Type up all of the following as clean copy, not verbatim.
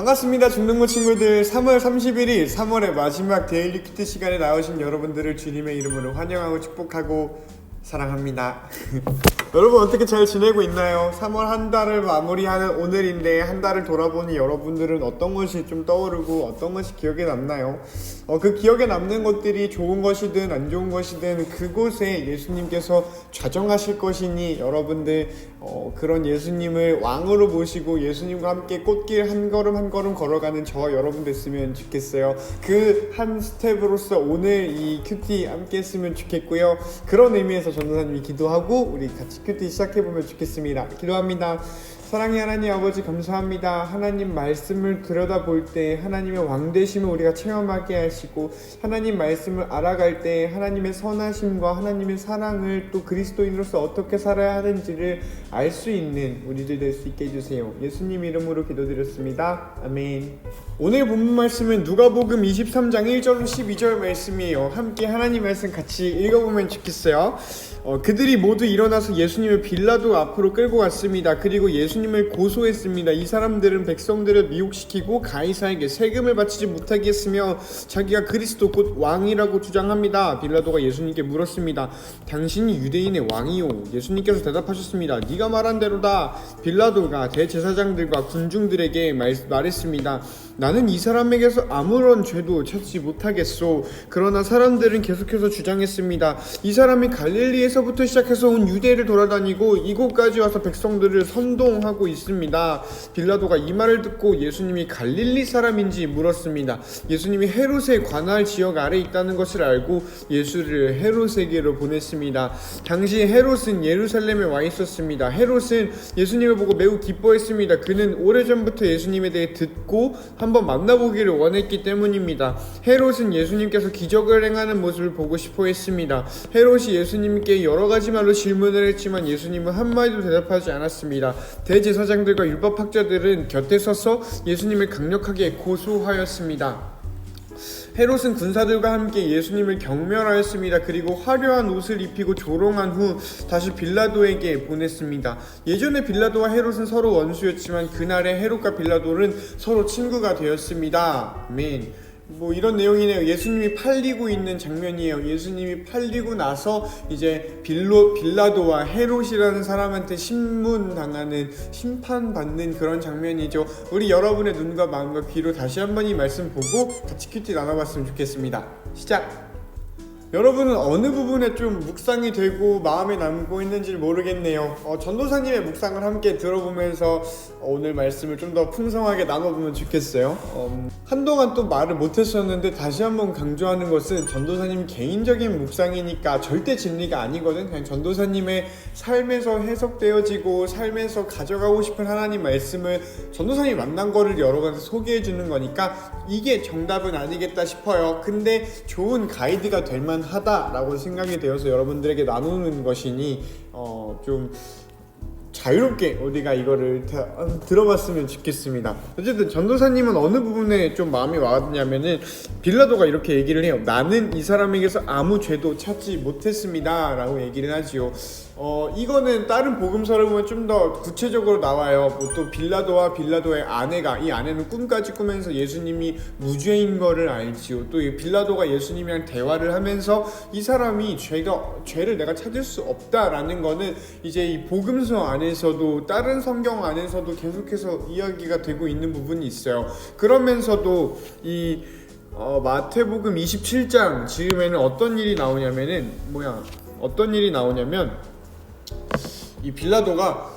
반갑습니다. 중등부 친구들. 3월 31일 3월의 마지막 데일리 큐티 시간에 나오신 여러분들을 주님의 이름으로 환영하고 축복하고 사랑합니다. 여러분 어떻게 잘 지내고 있나요? 3월 한 달을 마무리하는 오늘인데 한 달을 돌아보니 여러분들은 어떤 것이 좀 떠오르고 어떤 것이 기억에 남나요? 그 기억에 남는 것들이 좋은 것이든 안 좋은 것이든 그곳에 예수님께서 좌정하실 것이니 여러분들 그런 예수님을 왕으로 모시고 예수님과 함께 꽃길 한 걸음 한 걸음 걸어가는 저와 여러분 됐으면 좋겠어요. 그 한 스텝으로서 오늘 이 큐티 함께 했으면 좋겠고요. 그런 의미에서 전도사님이 기도하고 우리 같이 큐티 시작해보면 좋겠습니다. 기도합니다. 사랑의 하나님 아버지 감사합니다. 하나님 말씀을 들여다볼 때 하나님의 왕되심을 우리가 체험하게 하시고 하나님 말씀을 알아갈 때 하나님의 선하심과 하나님의 사랑을 또 그리스도인으로서 어떻게 살아야 하는지를 알 수 있는 우리들 될 수 있게 해주세요. 예수님 이름으로 기도드렸습니다. 아멘. 오늘 본문 말씀은 누가복음 23장 1절로 12절 말씀이에요. 함께 하나님 말씀 같이 읽어보면 좋겠어요. 그들이 모두 일어나서 예수님을 빌라도 앞으로 끌고 갔습니다. 그리고 예수님을 고소했습니다. 이 사람들은 백성들을 미혹시키고 가이사에게 세금을 바치지 못하게 했으며 자기가 그리스도 곧 왕이라고 주장합니다. 빌라도가 예수님께 물었습니다. 당신이 유대인의 왕이요? 예수님께서 대답하셨습니다. 네가 말한 대로다. 빌라도가 대제사장들과 군중들에게 말했습니다. 나는 이 사람에게서 아무런 죄도 찾지 못하겠소. 그러나 사람들은 계속해서 주장했습니다. 이 사람이 갈릴리에서부터 시작해서 온 유대를 돌아다니고 이곳까지 와서 백성들을 선동하고 있습니다. 빌라도가 이 말을 듣고 예수님이 갈릴리 사람인지 물었습니다. 예수님이 헤롯의 관할 지역 아래 있다는 것을 알고 예수를 헤롯에게로 보냈습니다. 당시 헤롯은 예루살렘에 와 있었습니다. 헤롯은 예수님을 보고 매우 기뻐했습니다. 그는 오래전부터 예수님에 대해 듣고 한번 만나보기를 원했기 때문입니다. 헤롯은 예수님께서 기적을 행하는 모습을 보고 싶어 했습니다. 헤롯이 예수님께 여러 가지 말로 질문을 했지만 예수님은 한마디도 대답하지 않았습니다. 대제사장들과 율법학자들은 곁에 서서 예수님을 강력하게 고소하였습니다. 헤롯은 군사들과 함께 예수님을 경멸하였습니다. 그리고 화려한 옷을 입히고 조롱한 후 다시 빌라도에게 보냈습니다. 예전에 빌라도와 헤롯은 서로 원수였지만 그날의 헤롯과 빌라도는 서로 친구가 되었습니다. 아멘. 이런 내용이네요. 예수님이 팔리고 있는 장면이에요. 예수님이 팔리고 나서 이제 빌라도와 헤롯이라는 사람한테 심문당하는, 심판받는 그런 장면이죠. 우리 여러분의 눈과 마음과 귀로 다시 한번 이 말씀 보고 같이 큐티 나눠봤으면 좋겠습니다. 시작! 여러분은 어느 부분에 좀 묵상이 되고 마음에 남고 있는지 모르겠네요. 전도사님의 묵상을 함께 들어보면서 오늘 말씀을 좀 더 풍성하게 나눠보면 좋겠어요. 한동안 또 말을 못했었는데 다시 한번 강조하는 것은 전도사님 개인적인 묵상이니까 절대 진리가 아니거든. 그냥 전도사님의 삶에서 해석되어지고 삶에서 가져가고 싶은 하나님 말씀을 전도사님이 만난 거를 여러 가지 소개해주는 거니까 이게 정답은 아니겠다 싶어요. 근데 좋은 가이드가 될 만하다라고 생각이 되어서 여러분들에게 나누는 것이니 좀 자유롭게 우리가 이거를 들어봤으면 좋겠습니다. 어쨌든 전도사님은 어느 부분에 좀 마음이 와닿냐면은 빌라도가 이렇게 얘기를 해요. 나는 이 사람에게서 아무 죄도 찾지 못했습니다 라고 얘기를 하지요. 이거는 다른 복음서를 보면 좀 더 구체적으로 나와요. 또 빌라도와 빌라도의 아내가, 이 아내는 꿈까지 꾸면서 예수님이 무죄인 거를 알지요. 또 이 빌라도가 예수님이랑 대화를 하면서 이 사람이 죄를 내가 찾을 수 없다라는 거는 이제 이 복음서 안에서도 다른 성경 안에서도 계속해서 이야기가 되고 있는 부분이 있어요. 그러면서도 이 마태복음 27장 즈음에는 어떤 일이 나오냐면 이 빌라도가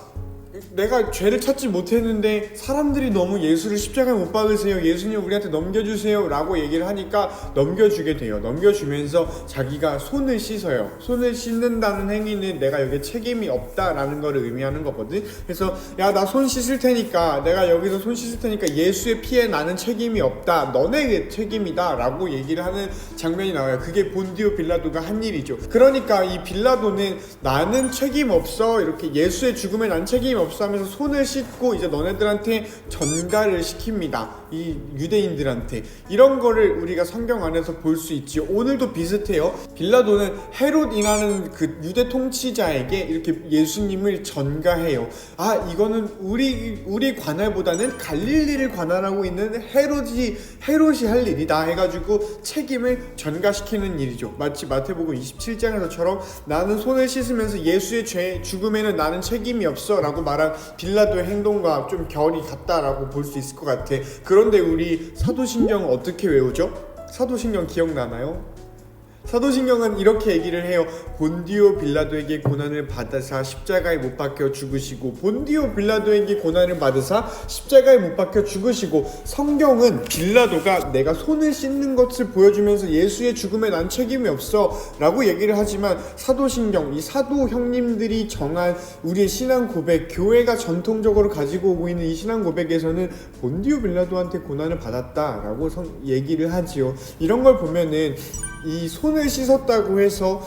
내가 죄를 찾지 못했는데 사람들이 너무 예수를 십자가에 못 박으세요, 예수님 우리한테 넘겨주세요 라고 얘기를 하니까 넘겨주게 돼요. 넘겨주면서 자기가 손을 씻어요. 손을 씻는다는 행위는 내가 여기에 책임이 없다라는 걸 의미하는 거거든. 그래서 야, 나 손 씻을 테니까, 내가 여기서 손 씻을 테니까 예수의 피에 나는 책임이 없다, 너네 책임이다 라고 얘기를 하는 장면이 나와요. 그게 본디오 빌라도가 한 일이죠. 그러니까 이 빌라도는 나는 책임 없어, 이렇게 예수의 죽음에 난 책임 없어, 없어 하면서 손을 씻고 이제 너네들한테 전가를 시킵니다. 이 유대인들한테. 이런 거를 우리가 성경 안에서 볼 수 있지. 오늘도 비슷해요. 빌라도는 헤롯이라는 그 유대 통치자에게 이렇게 예수님을 전가해요. 아, 이거는 우리 관할보다는 갈릴리를 관할하고 있는 헤롯이 할 일이다 해가지고 책임을 전가시키는 일이죠. 마치 마태복음 27장에서처럼 나는 손을 씻으면서 예수의 죽음에는 나는 책임이 없어 라고 말한 빌라도의 행동과 좀 결이 같다라고 볼 수 있을 것 같아. 그런데 우리 사도신경 어떻게 외우죠? 사도신경 기억나나요? 사도신경은 이렇게 얘기를 해요. 본디오 빌라도에게 고난을 받으사 십자가에 못 박혀 죽으시고, 본디오 빌라도에게 고난을 받으사 십자가에 못 박혀 죽으시고. 성경은 빌라도가 내가 손을 씻는 것을 보여주면서 예수의 죽음에 난 책임이 없어 라고 얘기를 하지만, 사도신경, 이 사도 형님들이 정한 우리의 신앙 고백, 교회가 전통적으로 가지고 오고 있는 이 신앙 고백에서는 본디오 빌라도한테 고난을 받았다 라고 얘기를 하지요. 이런 걸 보면은 이 손을 씻었다고 해서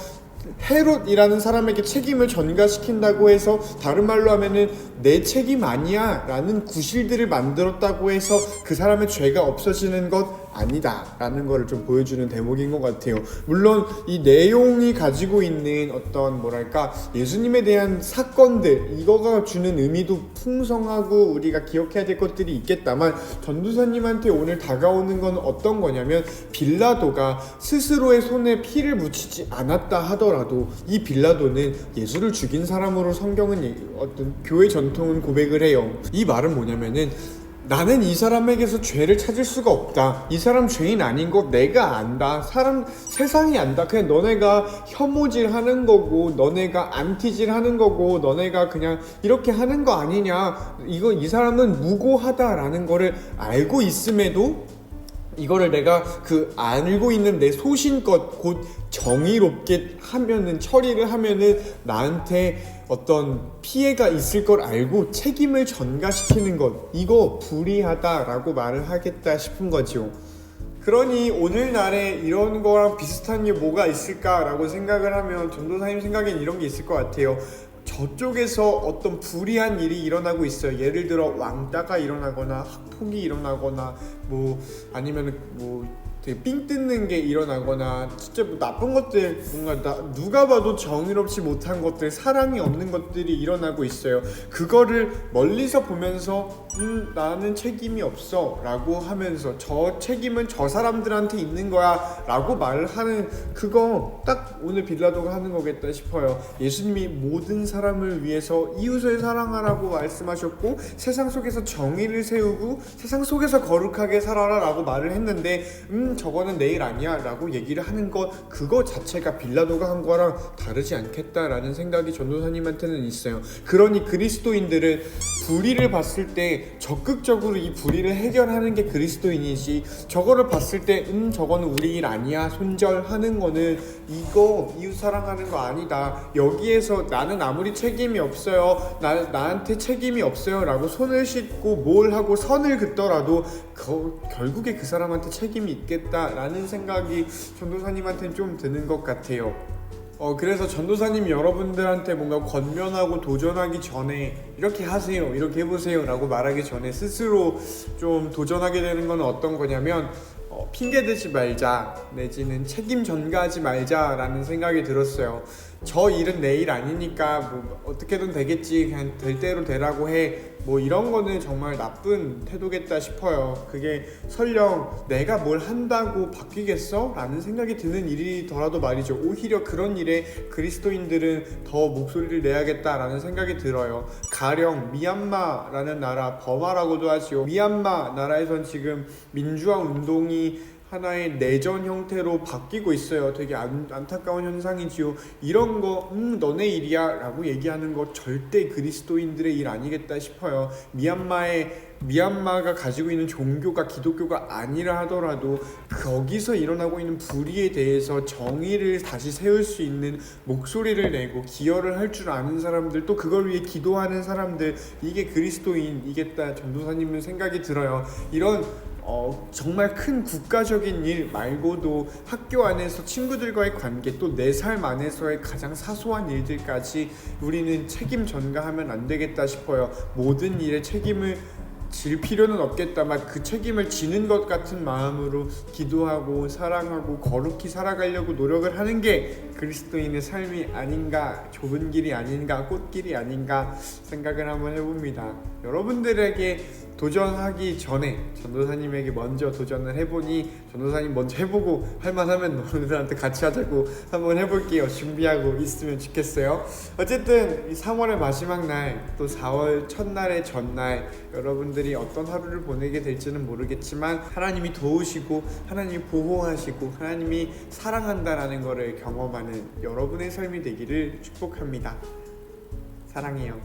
헤롯이라는 사람에게 책임을 전가시킨다고 해서, 다른 말로 하면은 내 책임 아니야 라는 구실들을 만들었다고 해서 그 사람의 죄가 없어지는 것 아니다 라는 거를 좀 보여주는 대목인 것 같아요. 물론 이 내용이 가지고 있는 어떤 뭐랄까 예수님에 대한 사건들, 이거가 주는 의미도 풍성하고 우리가 기억해야 될 것들이 있겠다만, 전도사님한테 오늘 다가오는 건 어떤 거냐면, 빌라도가 스스로의 손에 피를 묻히지 않았다 하더라도 이 빌라도는 예수를 죽인 사람으로 성경은 어떤 교회 전통은 고백을 해요. 이 말은 뭐냐면은, 나는 이 사람에게서 죄를 찾을 수가 없다. 이 사람 죄인 아닌 거 내가 안다. 세상이 안다. 그냥 너네가 혐오질 하는 거고, 너네가 안티질 하는 거고, 너네가 그냥 이렇게 하는 거 아니냐. 이 사람은 무고하다라는 거를 알고 있음에도, 이거를 내가 알고 있는 내 소신껏 곧 정의롭게 처리를 하면은 나한테 어떤 피해가 있을 걸 알고 책임을 전가시키는 것, 이거 불의하다라고 말을 하겠다 싶은 거죠. 그러니 오늘날에 이런 거랑 비슷한 게 뭐가 있을까라고 생각을 하면, 전도사님 생각엔 이런 게 있을 것 같아요. 저쪽에서 어떤 불의한 일이 일어나고 있어요. 예를 들어 왕따가 일어나거나 학폭이 일어나거나 아니면 되게 삥 뜯는 게 일어나거나 진짜 나쁜 것들, 뭔가 누가 봐도 정의롭지 못한 것들, 사랑이 없는 것들이 일어나고 있어요. 그거를 멀리서 보면서 나는 책임이 없어 라고 하면서, 저 책임은 저 사람들한테 있는 거야 라고 말을 하는, 그거 딱 오늘 빌라도가 하는 거겠다 싶어요. 예수님이 모든 사람을 위해서 이웃을 사랑하라고 말씀하셨고, 세상 속에서 정의를 세우고 세상 속에서 거룩하게 살아라 라고 말을 했는데, 저거는 내 일 아니야 라고 얘기를 하는 것, 그거 자체가 빌라도가 한 거랑 다르지 않겠다라는 생각이 전도사님한테는 있어요. 그러니 그리스도인들은 불의를 봤을 때 적극적으로 이 불의를 해결하는 게 그리스도인이지, 저거를 봤을 때 저거는 우리 일 아니야 손절하는 거는, 이거 이웃 사랑하는 거 아니다. 여기에서 나는 아무리 책임이 없어요, 나한테 책임이 없어요 라고 손을 씻고 뭘 하고 선을 긋더라도 결국에 그 사람한테 책임이 있겠다라는 생각이 전도사님한테는 좀 드는 것 같아요. 그래서 전도사님 여러분들한테 뭔가 권면하고 도전하기 전에 이렇게 하세요, 이렇게 해보세요 라고 말하기 전에 스스로 좀 도전하게 되는 건 어떤 거냐면, 핑계대지 말자, 내지는 책임 전가하지 말자 라는 생각이 들었어요. 저 일은 내 일 아니니까 어떻게든 되겠지, 그냥 될 대로 되라고 해, 이런 거는 정말 나쁜 태도겠다 싶어요. 그게 설령 내가 뭘 한다고 바뀌겠어? 라는 생각이 드는 일이더라도 말이죠. 오히려 그런 일에 그리스도인들은 더 목소리를 내야겠다라는 생각이 들어요. 가령 미얀마라는 나라, 버마라고도 하지요. 미얀마 나라에선 지금 민주화 운동이 하나의 내전 형태로 바뀌고 있어요. 되게 안타까운 현상이지요. 이런 거 너네 일이야 라고 얘기하는 거 절대 그리스도인들의 일 아니겠다 싶어요. 미얀마가 가지고 있는 종교가 기독교가 아니라 하더라도 거기서 일어나고 있는 불의에 대해서 정의를 다시 세울 수 있는 목소리를 내고 기여를 할 줄 아는 사람들, 또 그걸 위해 기도하는 사람들, 이게 그리스도인이겠다 전도사님은 생각이 들어요. 이런 정말 큰 국가적인 일 말고도 학교 안에서 친구들과의 관계, 또 내 삶 안에서의 가장 사소한 일들까지 우리는 책임 전가하면 안 되겠다 싶어요. 모든 일에 책임을 질 필요는 없겠다만 그 책임을 지는 것 같은 마음으로 기도하고 사랑하고 거룩히 살아가려고 노력을 하는 게 그리스도인의 삶이 아닌가, 좁은 길이 아닌가, 꽃길이 아닌가 생각을 한번 해봅니다. 여러분들에게 도전하기 전에 전도사님에게 먼저 도전을 해보니 전도사님 먼저 해보고 할만하면 너희들한테 같이 하자고 한번 해볼게요. 준비하고 있으면 좋겠어요. 어쨌든 이 3월의 마지막 날, 또 4월 첫날의 전날, 여러분들이 어떤 하루를 보내게 될지는 모르겠지만 하나님이 도우시고 하나님이 보호하시고 하나님이 사랑한다라는 것을 경험하는 여러분의 삶이 되기를 축복합니다. 사랑해요.